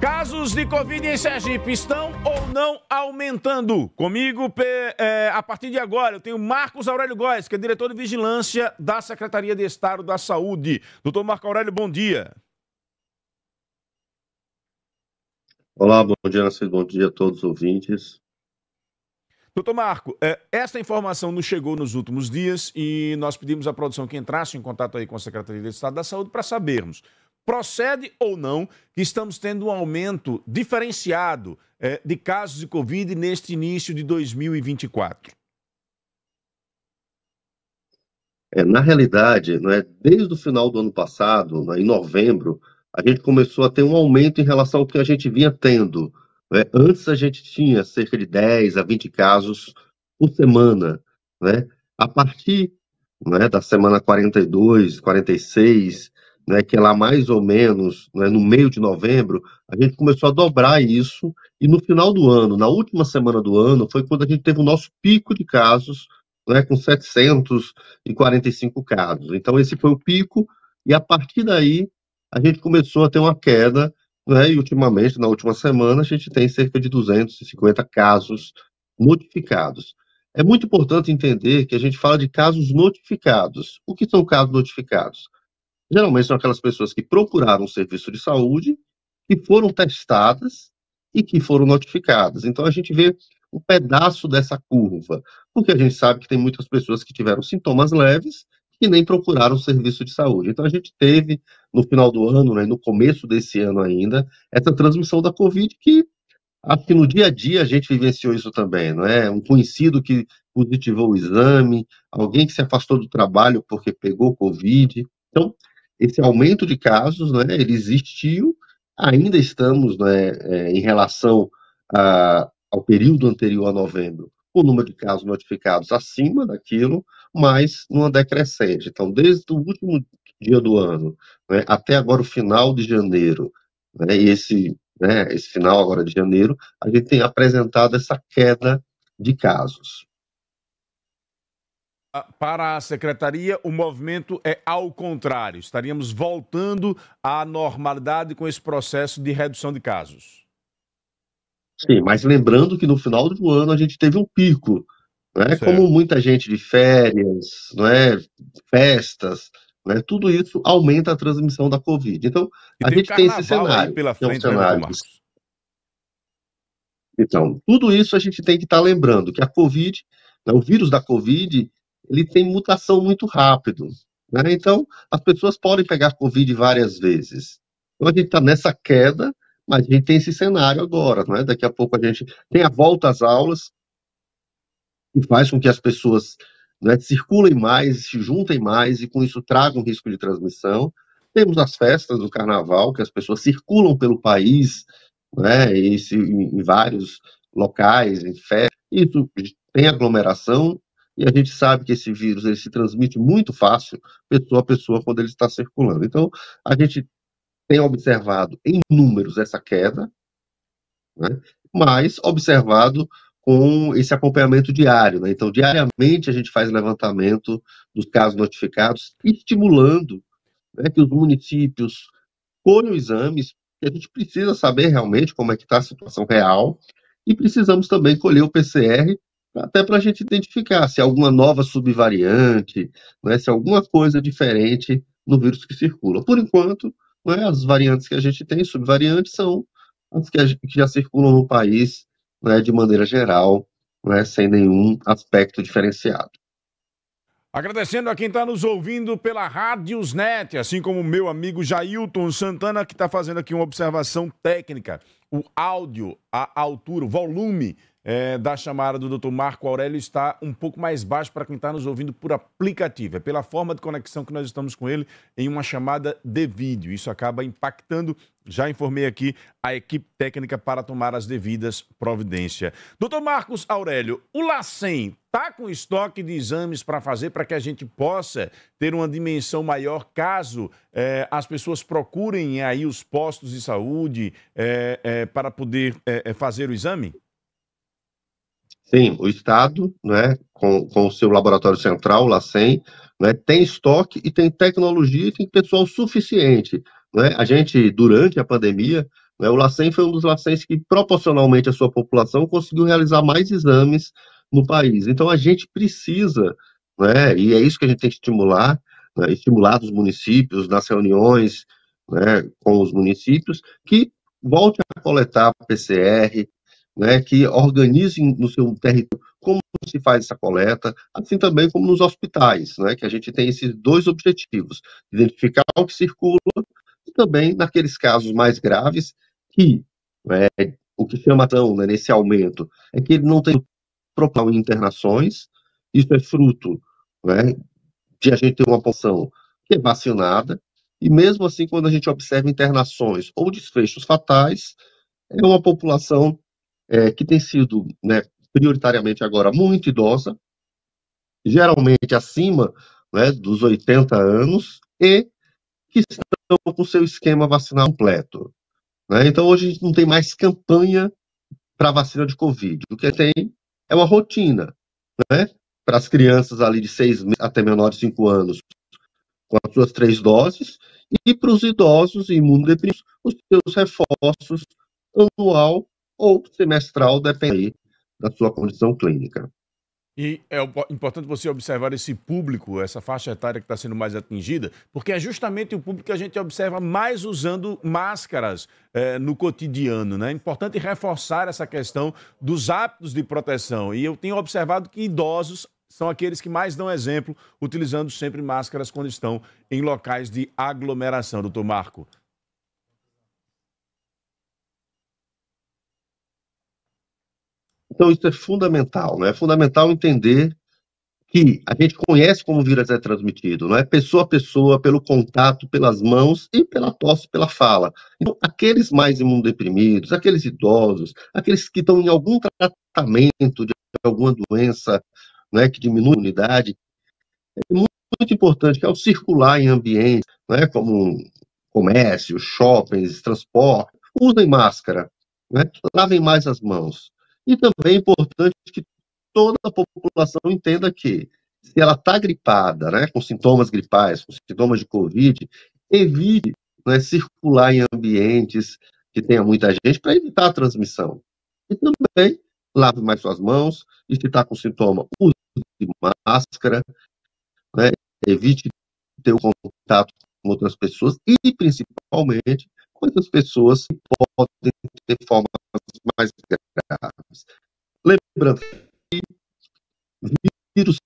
Casos de Covid em Sergipe estão ou não aumentando? Comigo, a partir de agora, eu tenho Marcos Aurélio Góes, que é diretor de Vigilância da Secretaria de Estado da Saúde. Doutor Marco Aurélio, bom dia. Olá, bom dia, Narciso, bom dia a todos os ouvintes. Doutor Marco, essa informação nos chegou nos últimos dias e nós pedimos à produção que entrasse em contato aí com a Secretaria de Estado da Saúde para sabermos, procede ou não que estamos tendo um aumento diferenciado de casos de Covid neste início de 2024? Na realidade, desde o final do ano passado, em novembro, a gente começou a ter um aumento em relação ao que a gente vinha tendo. Antes a gente tinha cerca de 10 a 20 casos por semana. A partir da semana 42, 46, que é lá mais ou menos no meio de novembro, a gente começou a dobrar isso, e no final do ano, na última semana do ano, foi quando a gente teve o nosso pico de casos, com 745 casos. Então esse foi o pico, e a partir daí a gente começou a ter uma queda, e ultimamente, na última semana, a gente tem cerca de 250 casos notificados. É muito importante entender que a gente fala de casos notificados. O que são casos notificados? Geralmente são aquelas pessoas que procuraram um serviço de saúde, que foram testadas e que foram notificadas. Então a gente vê um pedaço dessa curva, porque a gente sabe que tem muitas pessoas que tiveram sintomas leves e nem procuraram serviço de saúde. Então a gente teve, no final do ano, no começo desse ano ainda, essa transmissão da Covid que, acho que no dia a dia a gente vivenciou isso também, não é? Um conhecido que positivou o exame, alguém que se afastou do trabalho porque pegou Covid. Então, esse aumento de casos, ele existiu, ainda estamos, em relação ao período anterior a novembro, o número de casos notificados acima daquilo, mas numa decrescente. Então, desde o último dia do ano, até agora o final de janeiro, e esse final agora de janeiro, a gente tem apresentado essa queda de casos. Para a Secretaria, o movimento é ao contrário. Estaríamos voltando à normalidade com esse processo de redução de casos. Sim, mas lembrando que no final do ano a gente teve um pico, como muita gente de férias, festas, tudo isso aumenta a transmissão da Covid. Então, a gente tem esse cenário. Aí pela frente, Marcos? Então, tudo isso a gente tem que estar lembrando, que a Covid, o vírus da Covid, ele tem mutação muito rápido. Então, as pessoas podem pegar Covid várias vezes. Então, a gente está nessa queda, mas a gente tem esse cenário agora, Daqui a pouco a gente tem a volta às aulas, que faz com que as pessoas circulem mais, se juntem mais, e com isso tragam risco de transmissão. Temos as festas do carnaval, que as pessoas circulam pelo país, em vários locais, em festas, isso tem aglomeração, e a gente sabe que esse vírus ele se transmite muito fácil, pessoa a pessoa, quando ele está circulando. Então, a gente tem observado em números essa queda, mas observado com esse acompanhamento diário. Então, diariamente a gente faz levantamento dos casos notificados, estimulando que os municípios colham exames, que a gente precisa saber realmente como é que está a situação real, e precisamos também colher o PCR, até para a gente identificar se há alguma nova subvariante, se há alguma coisa diferente no vírus que circula. Por enquanto, as variantes que a gente tem, subvariantes, são as que já circulam no país, de maneira geral, sem nenhum aspecto diferenciado. Agradecendo a quem está nos ouvindo pela Radiosnet, assim como o meu amigo Jailton Santana, que está fazendo aqui uma observação técnica. O áudio, a altura, o volume da chamada do Dr. Marco Aurélio está um pouco mais baixo para quem está nos ouvindo por aplicativo. É pela forma de conexão que nós estamos com ele em uma chamada de vídeo. Isso acaba impactando, já informei aqui, a equipe técnica para tomar as devidas providências. Dr. Marcos Aurélio, o LACEN está com estoque de exames para fazer para que a gente possa ter uma dimensão maior caso as pessoas procurem aí os postos de saúde para poder fazer o exame? Sim, o Estado, com o seu laboratório central, o LACEN, tem estoque e tem tecnologia e tem pessoal suficiente. A gente, durante a pandemia, né? O LACEN foi um dos LACENs que, proporcionalmente à sua população, conseguiu realizar mais exames no país. Então, a gente precisa, né, e é isso que a gente tem que estimular, né, estimular os municípios nas reuniões, né, com os municípios, que volte a coletar PCR, né, que organizem no seu território como se faz essa coleta, assim também como nos hospitais, né, que a gente tem esses dois objetivos, identificar o que circula e também naqueles casos mais graves que, né, o que chama atenção, né, nesse aumento é que ele não tem proporção em internações, isso é fruto, né, de a gente ter uma população que é vacinada, e mesmo assim, quando a gente observa internações ou desfechos fatais, é uma população que tem sido, né, prioritariamente agora muito idosa, geralmente acima, né, dos 80 anos, e que estão com seu esquema vacinal completo, né? Então, hoje a gente não tem mais campanha para vacina de Covid. O que tem é uma rotina, né? Para as crianças ali de 6 meses até menores de 5 anos, com as suas 3 doses, e para os idosos e imunodeprimidos, os seus reforços anual ou semestral, depende aí da sua condição clínica. E é importante você observar esse público, essa faixa etária que está sendo mais atingida, porque é justamente o público que a gente observa mais usando máscaras no cotidiano, né? É importante reforçar essa questão dos hábitos de proteção. E eu tenho observado que idosos são aqueles que mais dão exemplo, utilizando sempre máscaras quando estão em locais de aglomeração, doutor Marco. Então, isso é fundamental, né? É fundamental entender que a gente conhece como o vírus é transmitido, não é pessoa a pessoa, pelo contato, pelas mãos e pela tosse, pela fala. Então, aqueles mais imunodeprimidos, aqueles idosos, aqueles que estão em algum tratamento de alguma doença, né, que diminui a imunidade, é muito importante que ao circular em ambientes, né, como comércio, shoppings, transporte, usem máscara, né, lavem mais as mãos. E também é importante que toda a população entenda que, se ela está gripada, né, com sintomas gripais, com sintomas de Covid, evite, né, circular em ambientes que tenha muita gente para evitar a transmissão. E também lave mais suas mãos, e se está com sintoma, use máscara, né, evite ter o contato com outras pessoas e, principalmente, com essas pessoas que podem ter formas mais graves. Lembrando que vírus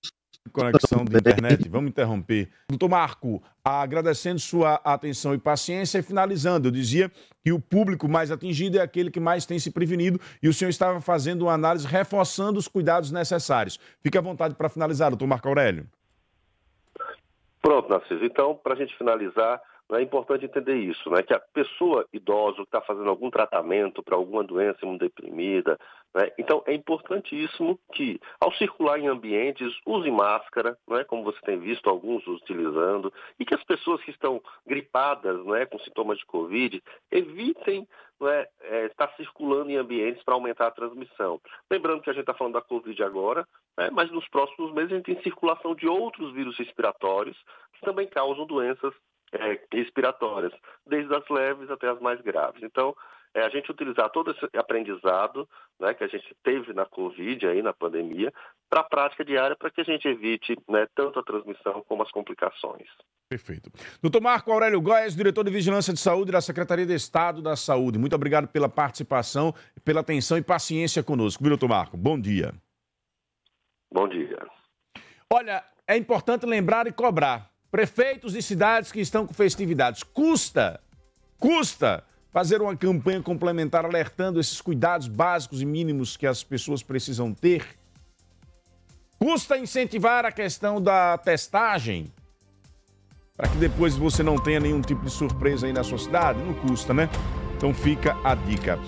Conexão de internet, vamos interromper. Doutor Marco, agradecendo sua atenção e paciência, e finalizando, eu dizia que o público mais atingido é aquele que mais tem se prevenido, e o senhor estava fazendo uma análise reforçando os cuidados necessários. Fique à vontade para finalizar, doutor Marco Aurélio. Pronto, Narciso. Então, para a gente finalizar, é importante entender isso, né? Que a pessoa idosa que está fazendo algum tratamento para alguma doença imunodeprimida, né? Então é importantíssimo que, ao circular em ambientes, use máscara, né? Como você tem visto alguns utilizando, e que as pessoas que estão gripadas, né, com sintomas de Covid, evitem, né, estar circulando em ambientes para aumentar a transmissão. Lembrando que a gente está falando da Covid agora, né, mas nos próximos meses a gente tem circulação de outros vírus respiratórios que também causam doenças respiratórias, desde as leves até as mais graves. Então, a gente utilizar todo esse aprendizado, né, que a gente teve na Covid, aí, na pandemia, para a prática diária, para que a gente evite, né, tanto a transmissão como as complicações. Perfeito. Doutor Marco Aurélio Góes, diretor de Vigilância de Saúde da Secretaria de Estado da Saúde. Muito obrigado pela participação, pela atenção e paciência conosco. Viu, doutor Marco? Bom dia. Bom dia. Olha, é importante lembrar e cobrar. Prefeitos de cidades que estão com festividades. Custa fazer uma campanha complementar alertando esses cuidados básicos e mínimos que as pessoas precisam ter. Custa incentivar a questão da testagem, para que depois você não tenha nenhum tipo de surpresa aí na sua cidade. Não custa, né? Então fica a dica.